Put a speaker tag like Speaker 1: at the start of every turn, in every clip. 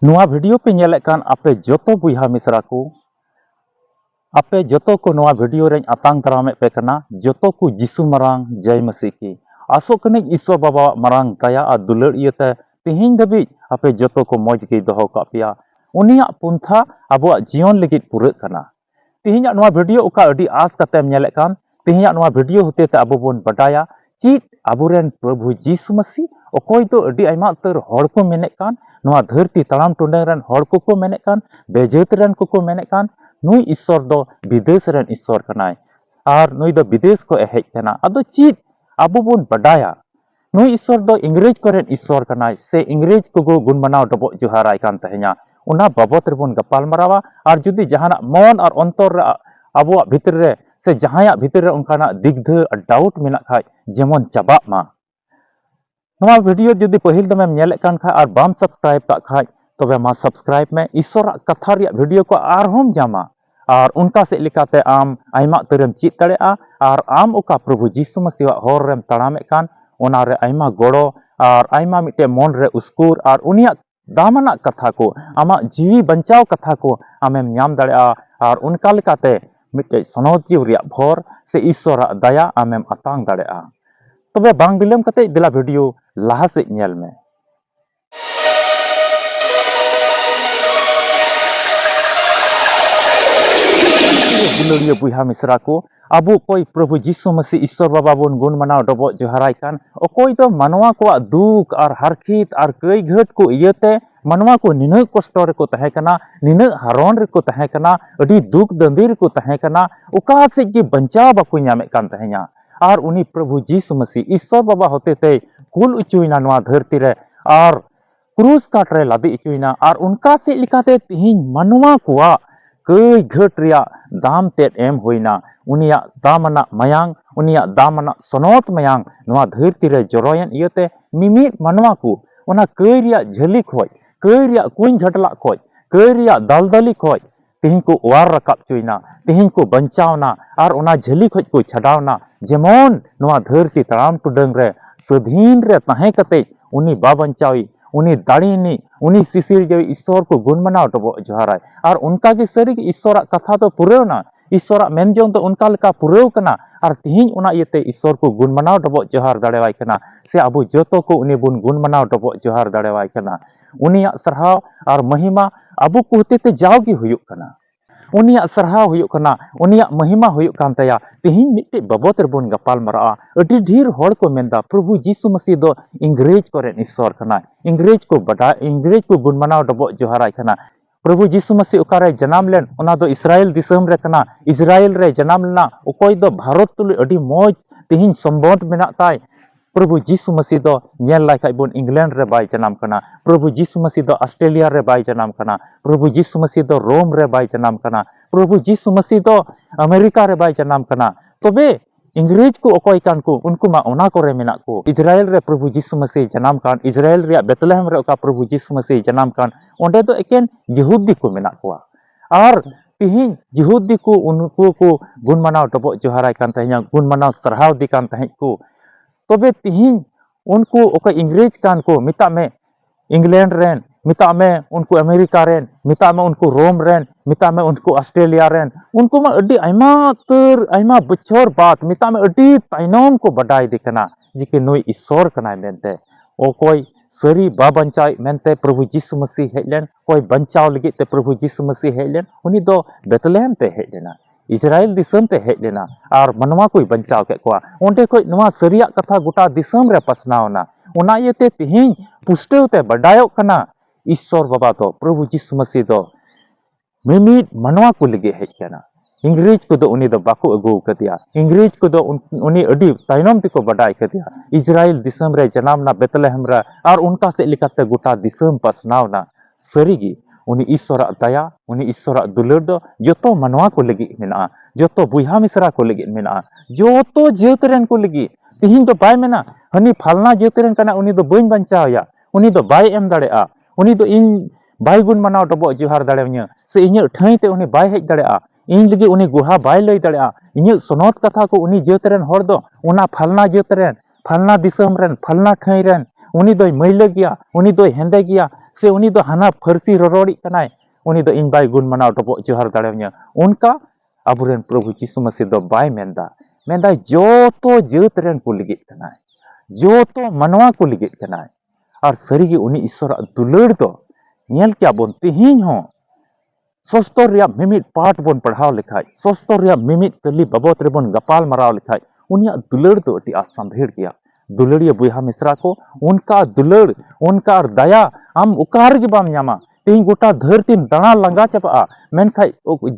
Speaker 1: ᱱᱚᱣᱟ ᱵᱷᱤᱰᱤᱭᱳ ᱯᱮ ᱧᱮᱞᱮᱫ ᱠᱟᱱ ᱟᱯᱮ ᱡᱚᱛᱚ ᱵᱚᱭᱦᱟ ᱢᱤᱥᱨᱟ ᱠᱚ ᱟᱯᱮ ᱡᱚᱛᱚ ko ᱱᱚᱣᱟ ᱵᱷᱤᱰᱤᱭᱳ ᱨᱮᱧ ᱟᱛᱟᱝ ᱫᱟᱨᱟᱢᱮᱫ ᱯᱮ ᱠᱟᱱᱟ ᱡᱚᱛᱚ ko ᱡᱤᱥᱩ ᱢᱟᱨᱟᱝ ᱡᱚᱭ ᱢᱟᱥᱤ की आसोग कनिक ईश्वर बाबा मारांग दया और दुलड़ इयते तिहिं दबिज आपे जतो को मौज गे दहो का पिया उनिया पुंथा अबो जीवन लगित पुरक कना तिहिं नोआ वीडियो उका अडी आस कतेम नेलेक कान तिहिं नोआ वीडियो होते ते अबो बोन बटाया चीत अबोरेन प्रभु जीसु मसीह अकोय तो अडी आयमा तर हड़ को मेनेक कान नोआ धरती तड़ाम टुंडे रन हड़ को मेनेक कान बेजेत रन को मेनेक कान नुई ईश्वर दो विदेश रन ईश्वर कनाय आर नुई दो विदेश को हेज कना अदो चीत अबो बोन बडाया नुई ईश्वर दो इंग्रेज कोरेन ईश्वर कनाय से इंग्रेज को गुण मनाव डबो जोहाराय कान तहे냐 उना बाबत रेबन गपाल मरावा और जुदी जहाना मन और अंतर रे अबो भीतर रे से जहाया भीतर रे उनकाना दिग्ध डाउट मेना खाय जेमन चाबा मा नवा वीडियो जुदी पहिल दमेम नेले कान खा और बाम सब्सक्राइब का खाय तबे मा सब्सक्राइब में ईश्वर कथा रे वीडियो को आरहम जामा और उनका से लिखाते आम आयमा तरम चीत दाड़ेआ और आम उका प्रभु जीसु मसीह हर रेम तड़ामे कान ओना रे आयमा गड़ो और आयमा मिटे मन रे उस्कुर और उनिया दामना कथा को आमा जीवी बंचाव कथा को आमेम नाम दाड़ेआ और उनका लिखाते मिटे सनद जीव रिया भर से ईश्वर दया आमेम अतांग दाड़ेआ तबे बांग बिलम कते दिला वीडियो लाहा से नेल में दुलड़िया बुहा मिश्रा को अब कोई प्रभु जीसु मसीह ईश्वर बाबा बन गुण मनाव डबो जोहाराय कान अकोय दो मनवा को दुख और हरखित और कई घट को इयते मनवा को निन कष्ट रे को तहे कना निन हरण रे को तहे कना अडी दुख दंदीर को तहे कना उका से की बंचाव बाको नामे कान तहे냐 और उनी प्रभु जीसु मसीह ईश्वर बाबा होते ते कुल उचुइना नवा धरती रे और क्रूस काट रे लादी उचुइना और उनका से लिखाते तिहिं मनवा को कई घट रिया दाम तेट एम होइना उनिया दामना मयांग उनिया दामना सनोत मयांग नवा धरती रे जरोयन इयते मिमित मनवा को ओना कई रिया झली खोय कई रिया कुइन घटला खोय कई रिया दलदली खोय तिहिं को वार रकाब चुइना तिहिं को बंचावना और ओना झली खोज को छडावना जेमन नवा धरती तड़ाम टुडंग रे स्वाधीन रे तहे कते उनी बा बंचावी उनी दाड़ीनी उनी सिसिर जे ईश्वर को गुण मनाव डबो जोहाराय और उनका के सरी ईश्वर कथा तो पुरेवना ईश्वर मेनजों तो उनका लेका पुरेव कना और तिहिं उना इयते ईश्वर को गुण मनाव डबो जोहार दाड़ेवाय कना से अबो जतो को उनी बुन गुण मनाव डबो जोहार दाड़ेवाय कना उनिया सरहाव और महिमा अबो को होते जावगी हुयुक कना उनिया सरहाव हुयुक कना उनिया महिमा हुयुक कान तया तिहिं मिटे बाबत रेबन गपाल मरा अडी ढेर हड़ को मेंदा प्रभु जीसु मसीह दो इंग्रेज कोरेन ईश्वर कना इंग्रेज को गुण मनाव डबो जोहाराय कना प्रभु जीसु मसीह उकारे जन्म लेन ओना दो इस्राएल दिसम रे कना इस्राएल रे जन्म लेना ओकोय दो भारत तुल अडी मौज तिहिं संबंध मेना ताय प्रभु जीसु मसीह दो नेल लायखाय बोन इंग्लैंड रे बाय जन्म कना प्रभु जीसु मसीह दो ऑस्ट्रेलिया रे बाय जन्म कना प्रभु जीसु मसीह दो रोम रे बाय जन्म कना प्रभु जीसु मसीह दो अमेरिका रे बाय जन्म कना तबे इंग्रेज को अकोय कान को उनको मा ओना कोरे मेना को इजराइल रे प्रभु जीसु मसीह जन्म कान इजराइल रे बेतलहम रे ओका प्रभु जीसु मसीह जन्म कान ओंडे दो एकेन यहूदी को मेना को और तिहिं यहूदी को उनको को गुण मनाव डबो जोहाराय कान तहे냐 गुण मनाव सरहाव दी कान तहे को तबे तिहिं उनको ओका इंग्रेज कान को मिता में इंग्लैंड रेन मिता में उनको अमेरिका रेन मिता में उनको रोम रेन मिता में उनको ऑस्ट्रेलिया रेन उनको मा अडी आयमा बछर बाद मिता में अडी ताइनोम को बडाय दिकना जिके नुई ईश्वर कनाय मेनते ओ कोई सरी बा बंचाई मेनते प्रभु जीसु मसीह हेजलेन कोई बंचाव लगी ते प्रभु जीसु मसीह हेजलेन उनी दो बेतलहम ते हेजलेना इजराइल दिसम ते हेजलेना और मनवा कोई बंचाव के कोआ ओंडे कोई नवा सरिया कथा गोटा दिसम रे पसनावना ओना इयते तिहिं पुष्टव ते बडायो कना ईश्वर बाबा तो प्रभु जीसु मसीह दो मिमित मनवा को लगे हेज कना इंग्रेज को दो उनी दो बाको अगु कदिया इंग्रेज को दो उनी अडी ताइनोम तिको बडाय कदिया इजराइल दिसम रे जनामना बेतलहम रे और उनका से लिखाते गोटा दिसम पसनावना सरीगी उनी ईश्वर दया उनी ईश्वर दुलड़ दो जतो मनवा को लगी मेना जतो बुहा मिश्रा को लगी मेना जतो जेतरेन को लगी तिहिं दो बाय मेना हनी फालना जेतरेन कना उनी दो बइन बंचावया उनी दो बाय एम दाड़ेआ उनी दो इन बाय गुण मनाव डबो जोहार दाड़ेव냐 से इᱧ ठाईते उनी बाय हेज दाड़ेआ इन लगी उनी गुहा बाय लई दाड़ेआ इᱧ सनोत कथा को उनी जेतरेन हर दो ओना फालना जेतरेन फालना दिसम रेन फालना ठाई रेन उनी दोय मैला गया उनी दोय हेंदे गया से उनी दो हाना फारसी ररोड़ी कनाय उनी दो इन बाय गुण मनाव डबो जोहार दाड़ेवन्या उनका अबुरेन प्रभु यीशु मसीह दो बाय मेंदा जोतो जात रेन को लिगित कनाय जोतो मनवा को लिगित कनाय और सरीगे उनी ईश्वर दुलड़ दो नेल क्या बोन तिहिन हो सोस्तर रिया मिमिट पाठ बोन पढ़ाव लिखाय सोस्तर रिया मिमिट तली बाबत रे बोन गपाल मराव लिखाय उनिया दुलड़ दो अति असंभेड़ गया दुलड़िया बुहा मिश्रा को उनका दुलड़ उनका दया आम उकार के बाम न्यामा तीन गोटा धरती दाना लंगा चपा मेनखाय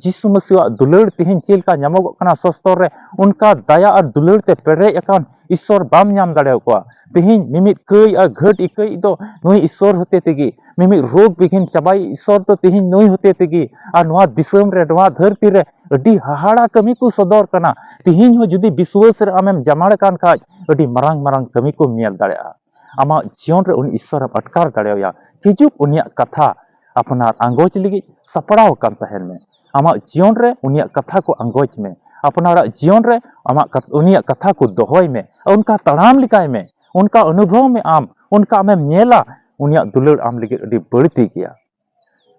Speaker 1: यीशु मसीह दुलड़ तीन चेलका न्यामोग कना सोस्तर रे उनका दया और दुलड़ ते पेरे अकान ईश्वर बाम न्याम दाड़े को तीन मिमिट कई और घट इकई दो नई ईश्वर होते तेगी मिमिट रोग बिघिन चबाई ईश्वर तो तीन नई होते तेगी और नवा दिसम रे नवा धरती रे अडी हाहाड़ा कमी को सदर कना तीन हो जुदी विश्वास रे आमेम जमाड़ कान खाज अडी मरांग मरांग कमी को नेल दाड़ेया आमा जीवन रे उन ईश्वर अटकार दाड़ेया हिजुक उनिया कथा अपनार आंगोज लगी सपड़ाव कान तहन में आमा जीवन रे उनिया कथा को आंगोज में अपनार जीवन रे आमा उनिया कथा को दोहय में उनका तड़ाम लिकाय में उनका अनुभव में आम उनका आमेम नेला उनिया दुलड़ आम लगी अडी बड़ती गया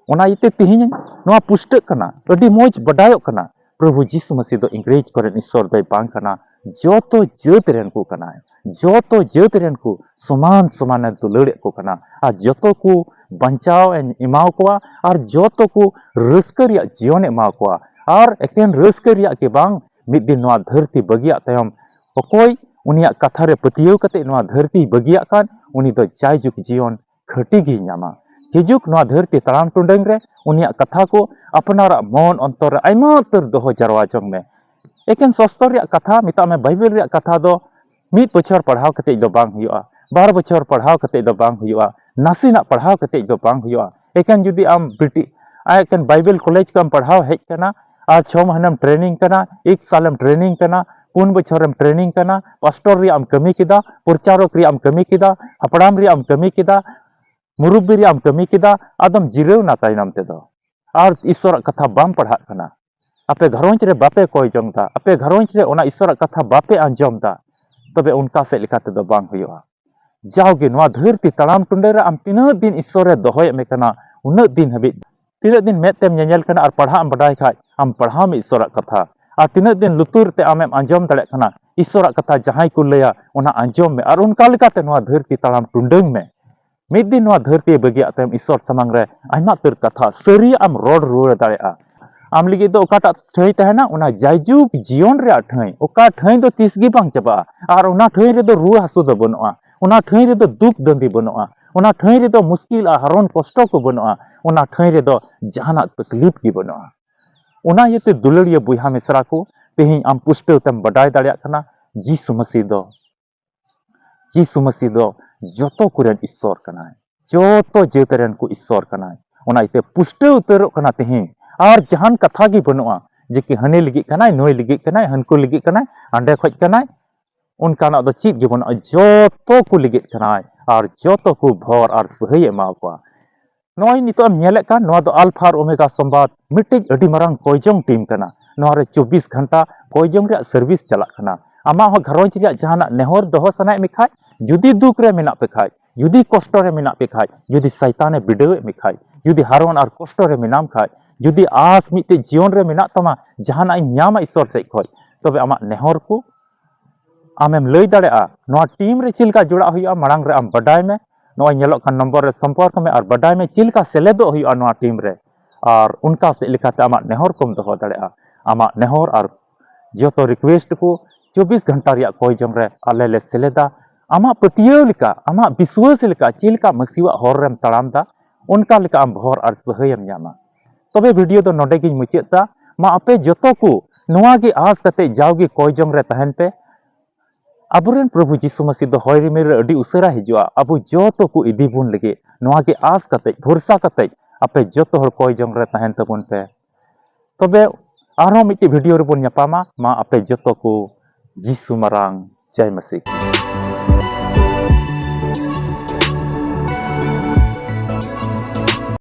Speaker 1: ओना इते तिहिन नवा पुष्टक कना अडी मोज बडायोक कना प्रभु यीशु मसीह दो इंग्रेज कोरेन ईश्वर दय बांग कना जोतो जात रेन को कना जोतो जात रेन को समान समान दुलड़ को कना आ जोतो को बंचाव इमाव कोआ और जोतो को रस्करिया जीवन इमाव कोआ और एकेन रस्करिया के बांग मिद दिन नवा धरती बगिया तयम अकोय उनिया कथा रे पतियो कते नवा धरती बगिया कान उनी दो जायजुक जीवन खटी गी न्यामा हिजुक नवा धरती तड़ाम टुंडंग रे उनिया कथा को अपनारा मन अंतर आयमा तर दोहो जरवा जंग में एकेन सोस्तर रिया कथा मिता में बाइबल रिया कथा दो मिद बछर पढ़ाव कते दो बांग हुआ 12 बछर पढ़ाव कते दो बांग हुआ नासीना पढ़ाव कते दो बांग हुआ एकेन जुदी आम बिटी एकेन बाइबल कॉलेज कम पढ़ाव हेज कना और 6 महीना ट्रेनिंग कना 1 साल ट्रेनिंग कना 4 बछर ट्रेनिंग कना पास्टर रिया आम कमी किदा प्रचारक रिया आम कमी किदा हपड़ाम रिया आम कमी किदा मुरुब्बी रिया आम कमी किदा आदम जिरेव ना तायनम तेदो और ईश्वर कथा बाम पढ़ा कना आपे घरोंच रे बापे कोय जंगदा आपे घरोंच रे ओना ईश्वर कथा बापे आंजमदा तबे उनका से लेखाते दो बांग हुआ जाओगे नवा धरती तड़ाम टुंडे रे आम तीना दिन ईश्वर रे दोहय में कना उना दिन हबी तीना दिन मेतेम नेल कना और पढ़ा बडाय खाय आम पढ़ा में ईश्वर कथा और तीना दिन लुतुर ते आमेम आंजम दाड़े कना ईश्वर कथा जहां को लया ओना आंजम में और उनका लेखाते नवा धरती तड़ाम टुंडंग में मिद दिन नवा धरती बगिया तम ईश्वर समांग रे आयमा तर कथा सरी आम रोड रुआड़ दाड़ेया आम लगी दो ओकाटा ठई तहना ओना जायजुक जीवन रे ठई ओका ठई दो तिसगी बांग चबा और ओना ठई रे दो रुआ हासु दो बनुआ ओना ठई रे दो दुख दंदी बनुआ ओना ठई रे दो मुश्किल आ हरन कष्ट को बनुआ ओना ठई रे दो जहाना तकलीफ की बनुआ ओना येते दुलड़िया बुहा मिश्रा को तेहिं आम पुष्टव तम बडाय दाड़िया कना यीशु मसीह दो जोतो कुरेन ईश्वर कनाय जोतो जेतरेन को ईश्वर कनाय ओना इते पुष्टव उतरो कना तेहिं और जहान कथा की बनुआ जे कि हने लगी कनाय नोय लगी कनाय हनको लगी कनाय अंडे खोज कनाय उनका दो चीज के बनुआ जोतो को लगी कनाय और जोतो को भोर और सही एमा को नोय नितो नेले का नो दो अल्फा और ओमेगा संवाद मिटेज अडी मरांग कोयजोंग टीम कना नो रे 24 घंटा कोयजोंग रे सर्विस चला कना आमा हो घरोंच रे जहाना नेहर दोहो सनाय मिखाय जुदी दुख रे मेना पे खाय जुदी कष्ट रे मेना पे खाय जुदी शैताने बिडवे मिखाय जुदी हारवन और कष्ट रे मेनाम खाय जुदी आस मिटे जीवन रे मेना तमा जहाना न्यामा ईश्वर से खोय तबे आमा नेहर को आमेम लई दाड़ेआ नोआ टीम रे चिलका जुड़ा हुआ मांग रे आम बडाय में नोआ नेलोक खान नंबर रे संपर्क में और बडाय में चिलका सेलेदो हुआ नोआ टीम रे और उनका से लेखाते आमा नेहर कोम दोहो दाड़ेआ आमा नेहर और जोतो रिक्वेस्ट को 24 घंटा रिया कोई जंग रे आले ले सेलेदा आमा पतियो लिका आमा विश्वास लिका चिलका मसीवा हर रेम तड़ामदा उनका लिका आम भोर और सहयम न्यामा तबे वीडियो दो नोडे गिन मुचादा मा आपे जोतो को नोआ गे आस कते जाओगे कोई जंग रे तहन पे अबुरेन प्रभु यीशु मसीह दो होय रिमेर अडी उसरा हिजुआ अबु जोतो को इदी बुन लगे नोआ गे आस कते भरोसा कते आपे जोतो हर कोई जंग रे तहन तबुन पे तबे आरो मिटी वीडियो रे बुन न्यापामा मा आपे जोतो को यीशु मरांग जय मसीह।